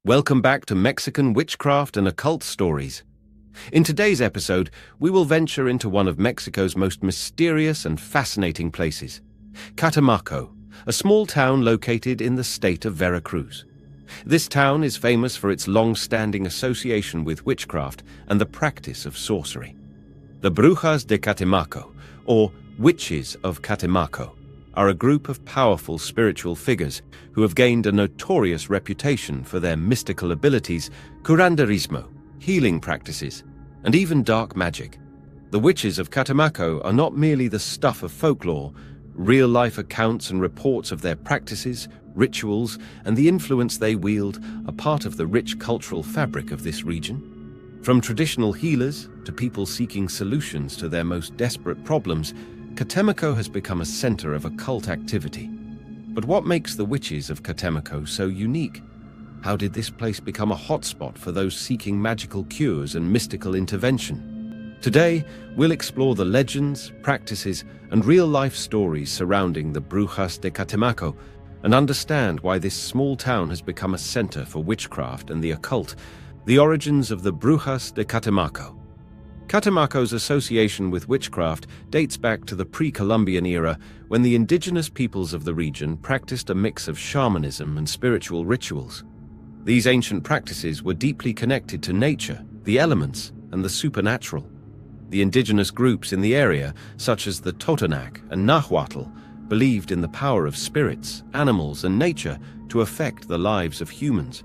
Welcome back to Mexican witchcraft and occult stories. In today's episode, we will venture into one of Mexico's most mysterious and fascinating places, Catemaco, a small town located in the state of Veracruz. This town is famous for its long-standing association with witchcraft and the practice of sorcery. The Brujas de Catemaco, or Witches of Catemaco, are a group of powerful spiritual figures who have gained a notorious reputation for their mystical abilities, curanderismo, healing practices, and even dark magic. The Witches of Catemaco are not merely the stuff of folklore. Real-life accounts and reports of their practices, rituals, and the influence they wield are part of the rich cultural fabric of this region. From traditional healers to people seeking solutions to their most desperate problems, Catemaco has become a center of occult activity. But what makes the Witches of Catemaco so unique? How did this place become a hotspot for those seeking magical cures and mystical intervention? Today, we'll explore the legends, practices, and real-life stories surrounding the Brujas de Catemaco and understand why this small town has become a center for witchcraft and the occult, the origins of the Brujas de Catemaco. Catemaco's association with witchcraft dates back to the pre-Columbian era when the indigenous peoples of the region practiced a mix of shamanism and spiritual rituals. These ancient practices were deeply connected to nature, the elements, and the supernatural. The indigenous groups in the area, such as the Totonac and Nahuatl, believed in the power of spirits, animals, and nature to affect the lives of humans.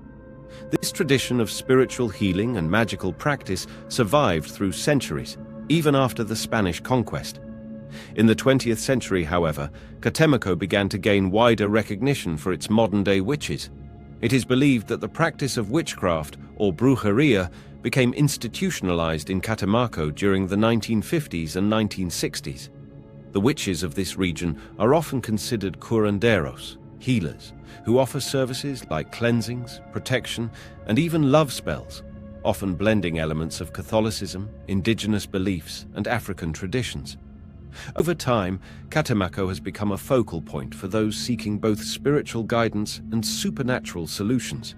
This tradition of spiritual healing and magical practice survived through centuries, even after the Spanish conquest. In the 20th century, however, Catemaco began to gain wider recognition for its modern-day witches. It is believed that the practice of witchcraft, or brujeria, became institutionalized in Catemaco during the 1950s and 1960s. The witches of this region are often considered curanderos, healers, who offer services like cleansings, protection, and even love spells, often blending elements of Catholicism, indigenous beliefs, and African traditions. Over time, Catemaco has become a focal point for those seeking both spiritual guidance and supernatural solutions.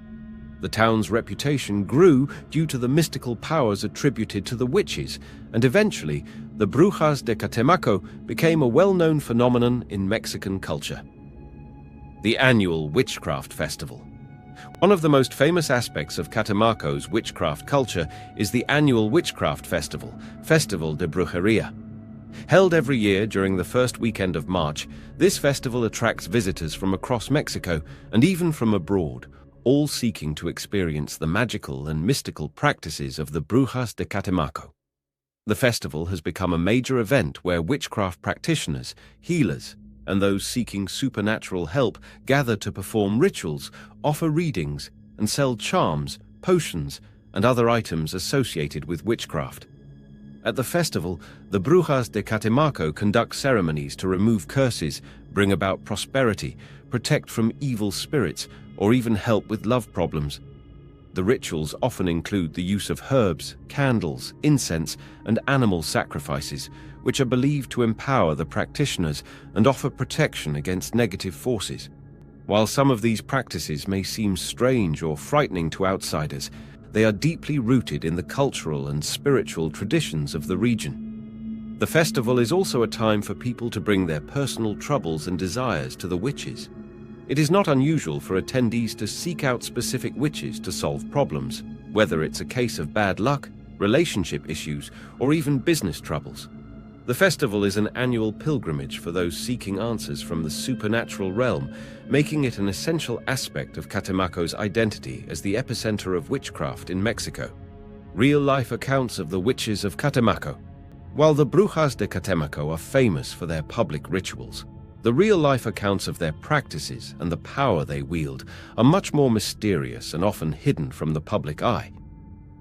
The town's reputation grew due to the mystical powers attributed to the witches, and eventually, the Brujas de Catemaco became a well-known phenomenon in Mexican culture. The annual Witchcraft Festival. One of the most famous aspects of Catemaco's witchcraft culture is the annual Witchcraft Festival, Festival de Brujeria. Held every year during the first weekend of March, this festival attracts visitors from across Mexico and even from abroad, all seeking to experience the magical and mystical practices of the Brujas de Catemaco. The festival has become a major event where witchcraft practitioners, healers, and those seeking supernatural help gather to perform rituals, offer readings, and sell charms, potions, and other items associated with witchcraft. At the festival, the Brujas de Catemaco conduct ceremonies to remove curses, bring about prosperity, protect from evil spirits, or even help with love problems. The rituals often include the use of herbs, candles, incense, and animal sacrifices, which are believed to empower the practitioners and offer protection against negative forces. While some of these practices may seem strange or frightening to outsiders, they are deeply rooted in the cultural and spiritual traditions of the region. The festival is also a time for people to bring their personal troubles and desires to the witches. It is not unusual for attendees to seek out specific witches to solve problems, whether it's a case of bad luck, relationship issues, or even business troubles. The festival is an annual pilgrimage for those seeking answers from the supernatural realm, making it an essential aspect of Catemaco's identity as the epicenter of witchcraft in Mexico. Real-life accounts of the Witches of Catemaco. While the Brujas de Catemaco are famous for their public rituals, the real-life accounts of their practices and the power they wield are much more mysterious and often hidden from the public eye.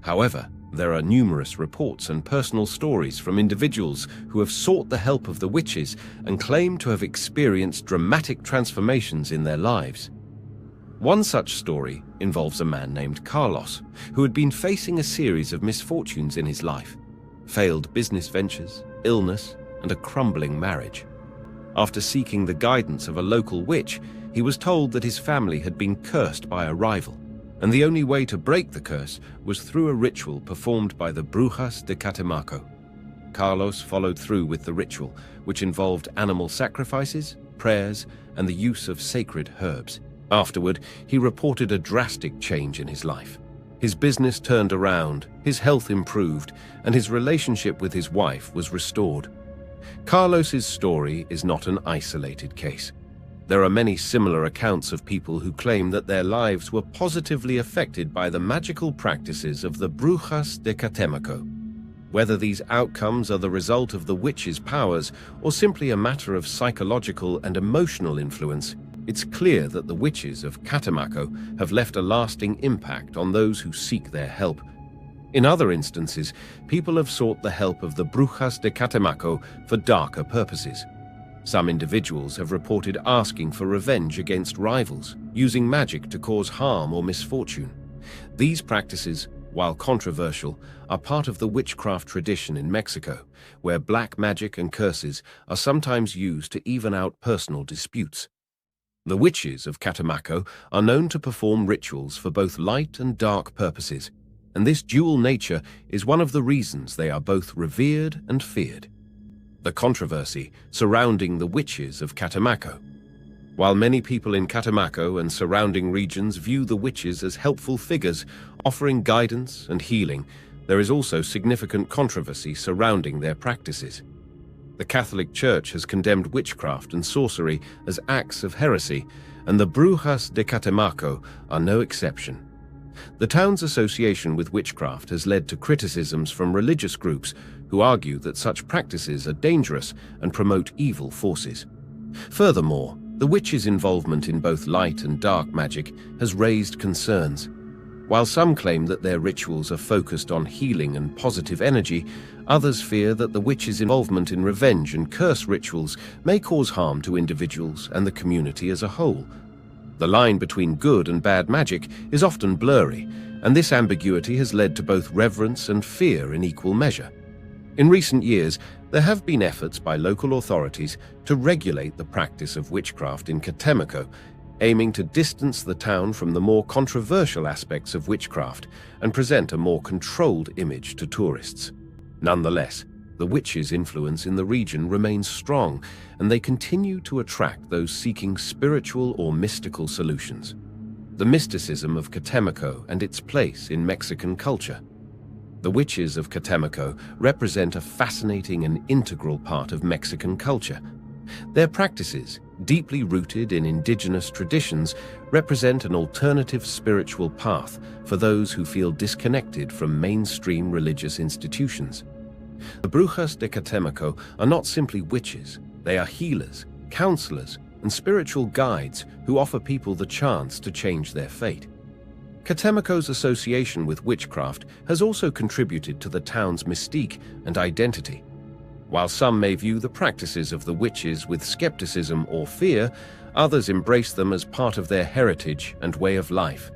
However, there are numerous reports and personal stories from individuals who have sought the help of the witches and claim to have experienced dramatic transformations in their lives. One such story involves a man named Carlos, who had been facing a series of misfortunes in his life: failed business ventures, illness, and a crumbling marriage. After seeking the guidance of a local witch, he was told that his family had been cursed by a rival, and the only way to break the curse was through a ritual performed by the Brujas de Catemaco. Carlos followed through with the ritual, which involved animal sacrifices, prayers, and the use of sacred herbs. Afterward, he reported a drastic change in his life. His business turned around, his health improved, and his relationship with his wife was restored. Carlos's story is not an isolated case. There are many similar accounts of people who claim that their lives were positively affected by the magical practices of the Brujas de Catemaco. Whether these outcomes are the result of the witch's powers or simply a matter of psychological and emotional influence, it's clear that the witches of Catemaco have left a lasting impact on those who seek their help. In other instances, people have sought the help of the Brujas de Catemaco for darker purposes. Some individuals have reported asking for revenge against rivals, using magic to cause harm or misfortune. These practices, while controversial, are part of the witchcraft tradition in Mexico, where black magic and curses are sometimes used to even out personal disputes. The witches of Catemaco are known to perform rituals for both light and dark purposes, and this dual nature is one of the reasons they are both revered and feared. The controversy surrounding the witches of Catemaco. While many people in Catemaco and surrounding regions view the witches as helpful figures offering guidance and healing, there is also significant controversy surrounding their practices. The Catholic Church has condemned witchcraft and sorcery as acts of heresy, and the Brujas de Catemaco are no exception. The town's association with witchcraft has led to criticisms from religious groups who argue that such practices are dangerous and promote evil forces. Furthermore, the witches' involvement in both light and dark magic has raised concerns. While some claim that their rituals are focused on healing and positive energy, others fear that the witches' involvement in revenge and curse rituals may cause harm to individuals and the community as a whole. The line between good and bad magic is often blurry, and this ambiguity has led to both reverence and fear in equal measure. In recent years, there have been efforts by local authorities to regulate the practice of witchcraft in Catemaco, aiming to distance the town from the more controversial aspects of witchcraft and present a more controlled image to tourists. Nonetheless, the witches' influence in the region remains strong, and they continue to attract those seeking spiritual or mystical solutions. The mysticism of Catemaco and its place in Mexican culture. The witches of Catemaco represent a fascinating and integral part of Mexican culture. Their practices, deeply rooted in indigenous traditions, represent an alternative spiritual path for those who feel disconnected from mainstream religious institutions. The Brujas de Catemaco are not simply witches, they are healers, counselors, and spiritual guides who offer people the chance to change their fate. Catemaco's association with witchcraft has also contributed to the town's mystique and identity. While some may view the practices of the witches with skepticism or fear, others embrace them as part of their heritage and way of life.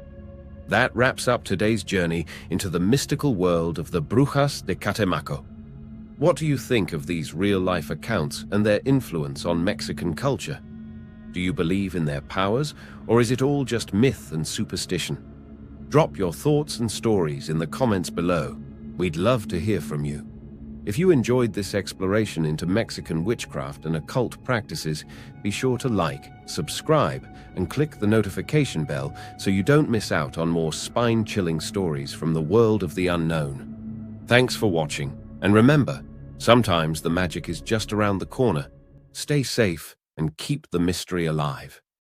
That wraps up today's journey into the mystical world of the Brujas de Catemaco. What do you think of these real-life accounts and their influence on Mexican culture? Do you believe in their powers, or is it all just myth and superstition? Drop your thoughts and stories in the comments below. We'd love to hear from you. If you enjoyed this exploration into Mexican witchcraft and occult practices, be sure to like, subscribe, and click the notification bell so you don't miss out on more spine-chilling stories from the world of the unknown. Thanks for watching, and remember, sometimes the magic is just around the corner. Stay safe and keep the mystery alive.